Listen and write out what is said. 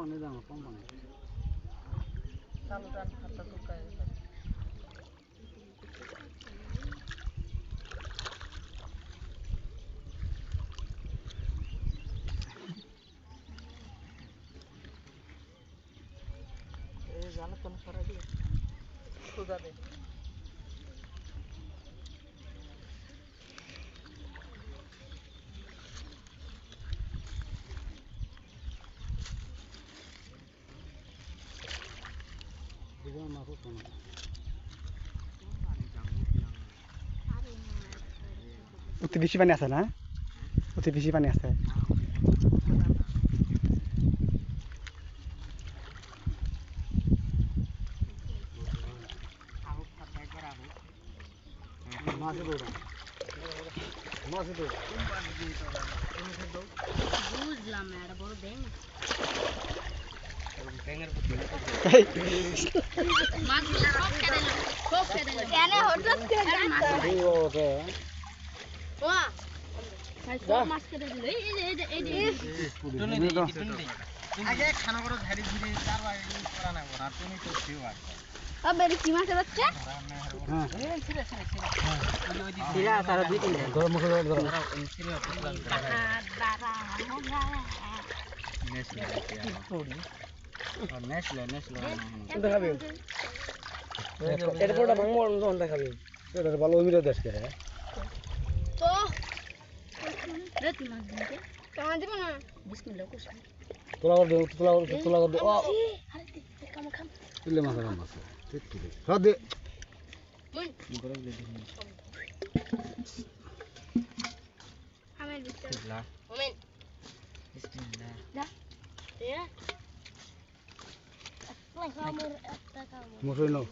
পানি দাও কম পানি চালু টান হাতটা ঢুকায় এই জালে তো সরাই দিয়ে সোজা দে অতি বেশি পানি আছে না অতি বেশি পানি আছে বুঝলাম না এটা বড় ব্যাং মাছ সব খেতে দিল কেন হঠাৎ করে মাছ ওয়া ভাই সব মাছ খেতে দিল এই আগে খানা করে ঝাড়ি ঝুড়ি চারবার ইউজ করা না আর তুমি তো ছিও আর আবে কি মাছ হচ্ছে হ্যাঁ ছিড়ে সিরা তার দুই তিন গরম মশলা ধরো ছিড়ে পুতলা দাদা মোগা নেসলে নেসলে দেখাবে এটা পুরোটা ভাঙবো তখন দেখাবে এটা ভালো ভিডিও দেশ করে তো রেতি মাছ দিতে কেমন দিব না বিসমিল্লাহ কুছ তোলা করে দে তোলা করে দে ও আরে কাম খাম ইলে মাছ রাম আছে ঠিক ঠিক সব দে আমি বিসমিল্লাহ বিসমিল্লাহ দা এ একটা কামড় মশলা নাও